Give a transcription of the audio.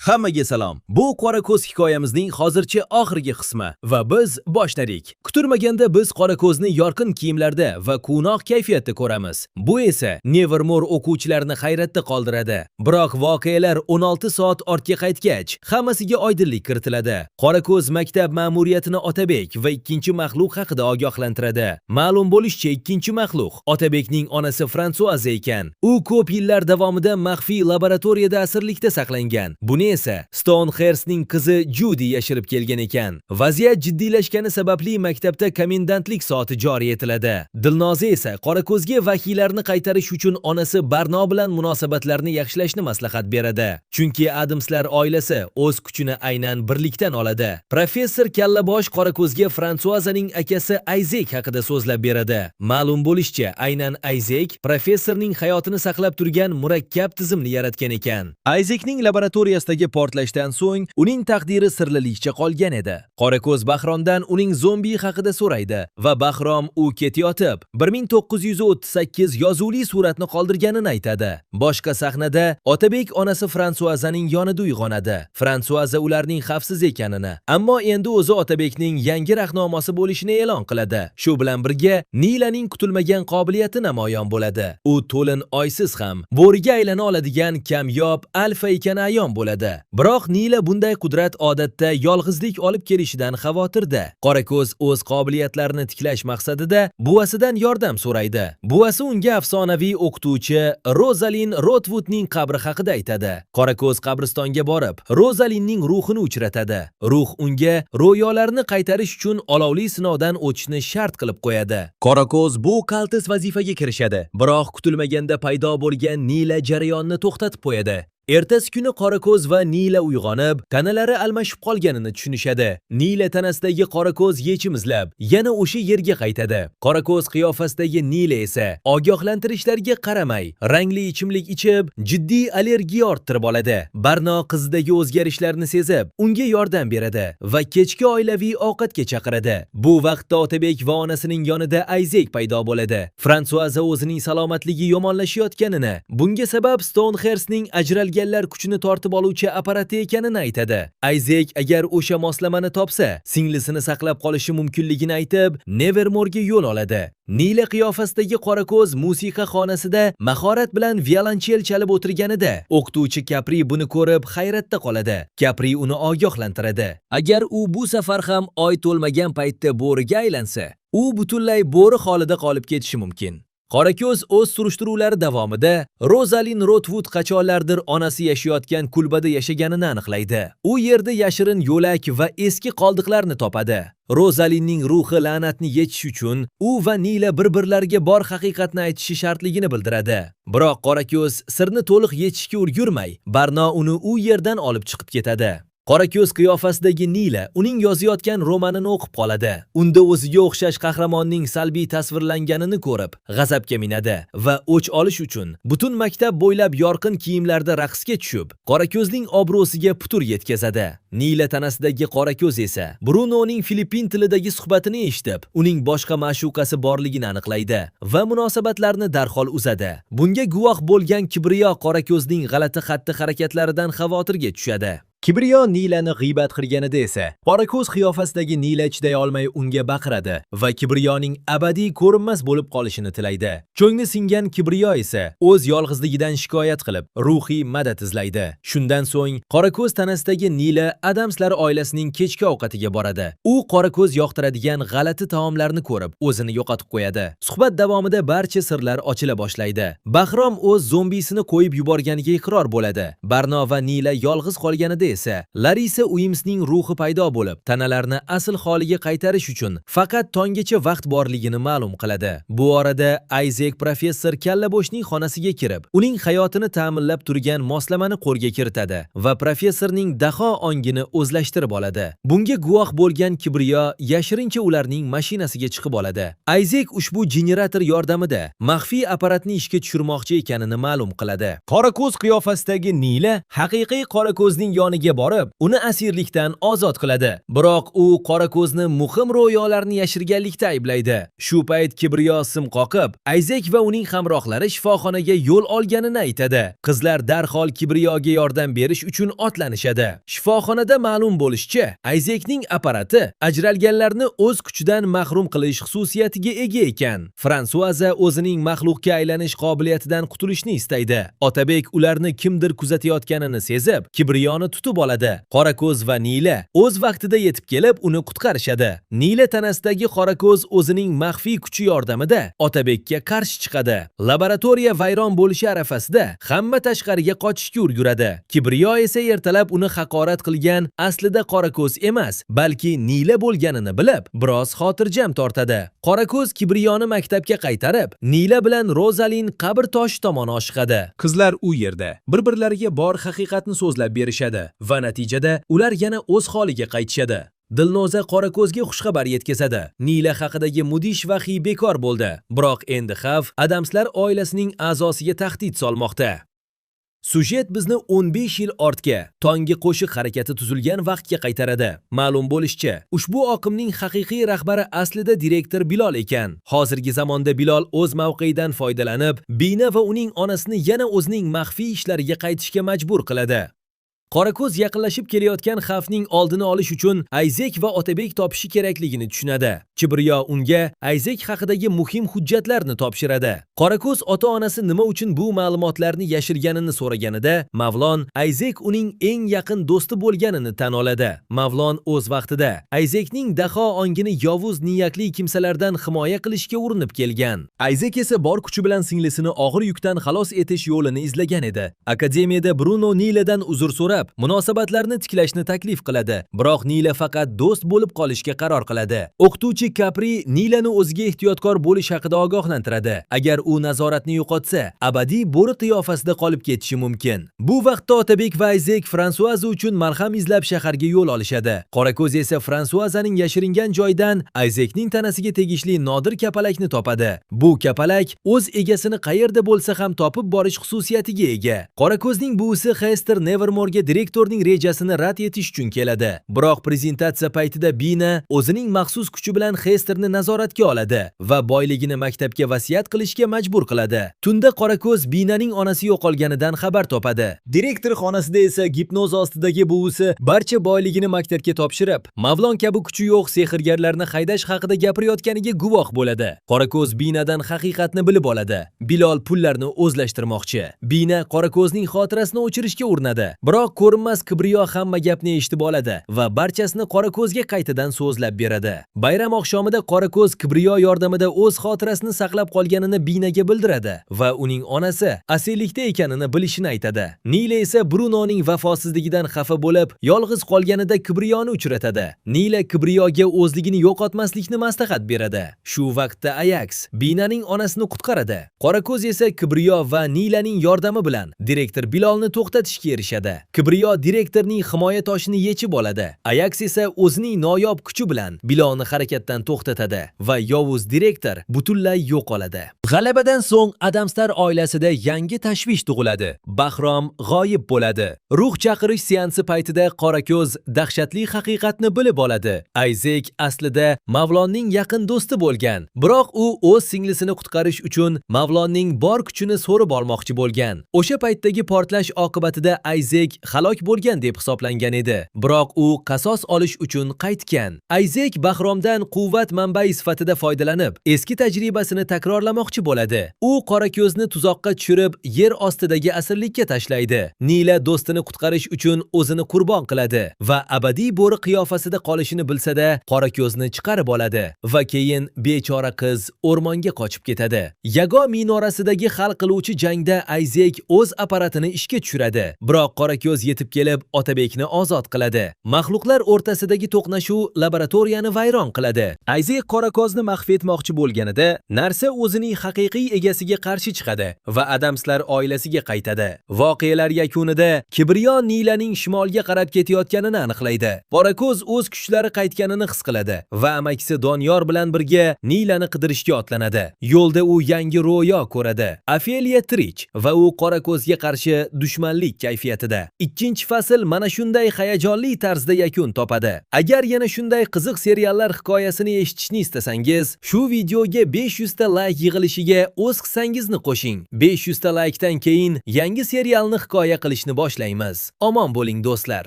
Hammaga salom. Bu qora ko'z hikoyamizning hozircha oxirgi qismi va biz boshladik. Kutilmaganda biz qora ko'zni yorqin kiyimlarda va quvnoq kayfiyatda ko'ramiz. Bu esa Nevermore o'quvchilarini hayratda qoldiradi. Biroq voqealar 16 soat ortga qaytgach, hammasiga oydinlik kiritiladi. Qora ko'z maktab ma'muriyatini Otabek va ikkinchi maxluq haqida ogohlantiradi. Ma'lum bo'lishicha, ikkinchi maxluq Otabekning onasi Fransuaza ekan. U ko'p yillar davomida maxfiy laboratoriyada asirlikda saqlangan. Buni esa Stonehurstning qizi Judy yashirib kelgan ekan. Vaziyat jiddiylashgani sababli maktabda komendantlik soati joriy etiladi. Dilnoza esa qora ko'zga vahiylarni qaytarish uchun onasi Barno bilan munosabatlarni yaxshilashni maslahat beradi. Chunki Adamslar oilasi o'z kuchini aynan birlikdan oladi. Professor Kallabosh qora ko'zga Fransuazaning akasi Isaac haqida so'zlab beradi. Ma'lum bo'lishicha, aynan Isaac professorning hayotini saqlab turgan murakkab tizimni yaratgan ekan. Isaacning laboratoriyasidagi portlashdan so'ng uning taqdiri sirlilikcha qolgan edi. Qora ko'z Bahromdan uning zombi haqida so'raydi va Bahrom u ketayotib 1938 yozuvli suratni qoldirganini aytadi. Boshqa sahnada Otabek onasi Fransuazaning yonida uyg'onadi. Fransuaza ularning xavfsiz ekanini, ammo endi o'zi Otabekning yangi rahnomasi bo'lishini e'lon qiladi. Shu bilan birga Nilaning kutilmagan qobiliyati namoyon bo'ladi. U to'lin oysiz ham bo'riga aylana oladigan kamyob alfa ekani ayon bo'ladi. Biroq Nila bunday qudrat odatda yolg'izlik olib kelishidan xavotirda. Qora ko'z o'z qobiliyatlarini tiklash maqsadida buvasidan yordam so'raydi. Buvasi unga afsonaviy o'qituvchi Rozalin Rotwoodning qabri haqida aytadi. Qora ko'z qabristonga borib, Rozalinning ruhini uchratadi. Ruh unga ro'yolarni qaytarish uchun olovli sinovdan o'tishni shart qilib qo'yadi. Qora ko'z bu qaltis vazifaga kirishadi. Biroq kutilmaganda paydo bo'lgan Nila jarayonni to'xtatib qo'yadi. Ertasi kuni qora ko'z va Nila uyg'onib, tanalari almashib qolganini tushunishadi. Nila tanasidagi qora ko'z yechim izlab, yana o'sha yerga qaytadi. Qora ko'z qiyofasidagi Nila esa ogohlantirishlarga qaramay, rangli ichimlik ichib, jiddiy allergiya orttirib oladi. Barno qizidagi o'zgarishlarni sezib, unga yordam beradi va kechki oilaviy ovqatga chaqiradi. Bu vaqtda Otabek va onasining yonida Isaac paydo bo'ladi. Fransuaza o'zining salomatligi yomonlashayotganini, bunga sabab Stonehurstning ajralgan kuchini tortib oluvchi apparati ekanini aytadi. Isaac agar o'sha moslamani topsa, singlisini saqlab qolishi mumkinligini aytib, Nevermore'ga yo'l oladi. Nila qiyofasidagi qora ko'z musiqa xonasida mahorat bilan violonchel chalib o'tirganida, o'qituvchi Capri buni ko'rib hayratda qoladi. Capri uni ogohlantiradi. Agar u bu safar ham oy to'lmagan paytda bo'riga aylansa, u butunlay bo'ri holida qolib ketishi mumkin. Qora ko'z o'z surishtiruvlari davomida Rozalin Rotwood qachonlardir onasi yashayotgan kulbada yashaganini aniqlaydi. U yerda yashirin yo'lak va eski qoldiqlarni topadi. Rozalinning ruhi la'natni yechish uchun u va Nila bir-birlariga bor haqiqatni aytishi shartligini bildiradi. Biroq qora ko'z sirni to'liq yechishga ulgurmay, Barno uni u yerdan olib chiqib ketadi. Qora ko'z qiyofasidagi Nila uning yozayotgan romanini o'qib qoladi. Unda o'ziga o'xshash qahramonning salbiy tasvirlanganini ko'rib, g'azabga minadi va o'ch olish uchun butun maktab bo'ylab yorqin kiyimlarda raqsga tushib, qora ko'zning obro'siga putur yetkazadi. Nila tanasidagi qora ko'z esa Brunoning Filippin tilidagi suhbatini eshitib, uning boshqa ma'shuqasi borligini aniqlaydi va munosabatlarni darhol uzadi. Bunga guvoh bo'lgan Kibriyo qora ko'zning g'alati xatti-harakatlaridan xavotirga tushadi. Kibriyo Nilani g'iybat qilganida esa qora ko'z qiyofasidagi Nila chiday olmay unga baqiradi va Kibriyoning abadiy ko'rinmas bo'lib qolishini tilaydi. Cho'ngni singan Kibriyo esa o'z yolg'izligidan shikoyat qilib, ruhiy madad izlaydi. Shundan so'ng qora ko'z tanasidagi Nila Adamslar oilasining kechki ovqatiga boradi. U qora ko'z yoqtiradigan g'alati taomlarni ko'rib, o'zini yo'qotib qo'yadi. Suhbat davomida barcha sirlar ochila boshlaydi. Bahrom o'z zombisini qo'yib yuborganiga iqror bo'ladi. Barno va Nila yolg'iz qolganida esa Larisa Uimsning ruhi paydo bo'lib, tanalarni asl holiga qaytarish uchun faqat tonggacha vaqt borligini ma'lum qiladi. Bu orada Isaac professor Kallaboshning xonasiga kirib, uning hayotini ta'minlab turgan moslamani qo'lga kiritadi va professorning daho ongini o'zlashtirib oladi. Bunga guvoh bo'lgan Kibriyo yashirincha ularning mashinasiga chiqib oladi. Isaac ushbu generator yordamida maxfiy apparatni ishga tushirmoqchi ekanini ma'lum qiladi. Qora ko'z qiyofasidagi Nila haqiqiy qora ko'zning yoniga qishlog'iga borib, uni asirlikdan ozod qiladi. Biroq u qorako'zni muhim ro'yolarni yashirganlikda ayblaydi. Shu payt Kibriyo sim qoqib, Ayzek va uning hamrohlari shifoxonaga yo'l olganini aytadi. Qizlar darhol Kibriyoga yordam berish uchun otlanishadi. Shifoxonada ma'lum bo'lishicha, Ayzekning apparati ajralganlarni o'z kuchidan mahrum qilish xususiyatiga ega ekan. Fransuaza o'zining maxluqqa aylanish qobiliyatidan qutulishni istaydi. Otabek ularni kimdir kuzatayotganini sezib, Kibriyoni tutib oladi. Qorako'z va Nila o'z vaqtida yetib kelib, uni qutqarishadi. Nila tanasidagi qorako'z o'zining maxfiy kuchi yordamida Otabekka qarshi chiqadi. Laboratoriya vayron bo'lishi arafasida hamma tashqariga qochishga urguradi. Kibriyo esa ertalab uni haqorat qilgan aslida qorako'z emas, balki Nila bo'lganini bilib, biroz xotirjam tortadi. Qorako'z Kibriyoni maktabga qaytarib, Nila bilan Rozalin qabr toshi tomon oshiqadi. Qizlar u yerda bir-birlariga bor haqiqatni so'zlab berishadi va natijada ular yana o'z holiga qaytishadi. Dilnoza qorako'zga xushxabar yetkazadi. Nila haqidagi mudish vahiy bekor bo'ldi. Biroq endi xavf Adamslar oilasining a'zosiga tahdid solmoqda. Sujet bizni 15 yil ortga, Tongi qo'shiq harakati tuzilgan vaqtga qaytaradi. Ma'lum bo'lishicha, ushbu oqimning haqiqiy rahbari aslida direktor Bilol ekan. Hozirgi zamonda Bilol o'z mavqeidan foydalanib, Bina va uning onasini yana o'zining maxfiy ishlariga qaytishga majbur qiladi. Qorako'z yaqinlashib kelayotgan xavfning oldini olish uchun Ayzek va Otabek topishi kerakligini tushunadi. Kibriyo unga Ayzek haqidagi muhim hujjatlarni topshiradi. Qorako'z ota-onasi nima uchun bu ma'lumotlarni yashirganini so'raganida, Mavlon Ayzek uning eng yaqin do'sti bo'lganini tan oladi. Mavlon o'z vaqtida Ayzekning daho ongini yovuz niyatli kimsalardan himoya qilishga urinib kelgan. Ayzek esa bor kuchi bilan singlisini og'ir yukdan xalos etish yo'lini izlagan edi. Akademiyada Bruno Niladan uzr so'rab, munosabatlarni tiklashni taklif qiladi. Biroq Nila faqat do'st bo'lib qolishga qaror qiladi. O'qituvchi Capri Nilani o'ziga ehtiyotkor bo'lish haqida ogohlantiradi. Agar u nazoratni yo'qotsa, abadiy bo'ri qiyofasida qolib ketishi mumkin. Bu vaqtda Otabek va Ayzek Fransuaza uchun malham izlab shaharga yo'l olishadi. Qorako'z esa Fransuazaning yashiringan joydan Ayzekning tanasiga tegishli nodir kapalakni topadi. Bu kapalak o'z egasini qayerda bo'lsa ham topib borish xususiyatiga ega. Qorako'zning buvisi Hester Nevermore'ga direktorning rejasini rad etish uchun keladi. Biroq prezentatsiya paytida Bina o'zining maxsus kuchi bilan Hesterni nazoratga oladi va boyligini maktabga vasiyat qilishga majbur qiladi. Tunda Qorako'z Binaning onasi yo'qolganidan xabar topadi. Direktor xonasida esa gipnoz ostidagi buvisi barcha boyligini maktabga topshirib, Mavlon kabi kuchi yo'q sehrgarlarni haydash haqida gapirayotganiga guvoh bo'ladi. Qorako'z Binadan haqiqatni bilib oladi. Bilol pullarni o'zlashtirmoqchi. Bina Qorako'zning xotirasini o'chirishga urinadi. Biroq ko'rinmas Kibriyo hamma gapni eshitib oladi va barchasini Qorako'zga qaytadan so'zlab beradi. Bayram oqshomida Qorako'z Kibriyo yordamida o'z xotirasini saqlab qolganini Binaga bildiradi va uning onasi asirlikda ekanini bilishini aytadi. Nila esa Brunoning vafosizligidan xafa bo'lib, yolg'iz qolganida Kibriyoni uchratadi. Nila Kibriyoga o'zligini yo'qotmaslikni maslahat beradi. Shu vaqtda Ajax Binaning onasini qutqaradi. Qorako'z esa Kibriyo va Nilaning yordami bilan direktor Bilolni to'xtatishga erishadi. Kibriyo direktorning himoya toshini yechib oladi. Ajax esa o'zining noyob kuchi bilan Bilolni harakatdan to'xtatadi va yovuz direktor butunlay yo'qoladi. G'alabadan so'ng Adamslar oilasida yangi tashvish tug'iladi. Bahrom g'oyib bo'ladi. Ruh chaqirish seansi paytida Qorako'z dahshatli haqiqatni bilib oladi. Ayzek aslida Mavlonning yaqin do'sti bo'lgan. Biroq u o'z singlisini qutqarish uchun Mavlonning bor kuchini so'rib olmoqchi bo'lgan. O'sha paytdagi portlash oqibatida Ayzek halok bo'lgan deb hisoblangan edi. Biroq u qasos olish uchun qaytgan. Ayzek Bahromdan quvvat manbai sifatida foydalanib, eski tajribasini takrorlamoqchi bo'ladi. U Qorako'zni tuzoqqa tushirib, yer ostidagi asirlikka tashlaydi. Nila do'stini qutqarish uchun o'zini qurbon qiladi va abadiy bo'ri qiyofasida qolishini bilsa-da, Qorako'zni chiqarib oladi va keyin bechora qiz o'rmonga qochib ketadi. Yago minorasidagi hal qiluvchi jangda Ayzek o'z apparatini ishga tushiradi. Biroq Qorako'z yetib kelib Otabekni ozod qiladi. Maxluqlar o'rtasidagi to'qnashuv laboratoriyani vayron qiladi. Ayzek Qorako'zni maxfiy etmoqchi bo'lganida, narsa o'zining haqiqiy egasiga qarshi chiqadi va Adamslar oilasiga qaytadi. Voqealar yakunida Kibriyo Nilaning shimolga qarab ketayotganini aniqlaydi. Qorako'z o'z kuchlari qaytganini his qiladi va amakisi Doniyor bilan birga Nilani qidirishga otlanadi. Yo'lda u yangi ro'yo ko'radi. Ofelia tirik va u Qorako'zga qarshi dushmanlik kayfiyatida. Ikkinchi fasl mana shunday hayajonli tarzda yakun topadi. Agar yana shunday qiziq seriallar hikoyasini eshitishni istasangiz, shu videoga 500 ta layk yig'ilishiga o'z hissangizni qo'shing. 500 ta laykdan keyin yangi serialni hikoya qilishni boshlaymiz. Omon bo'ling do'stlar.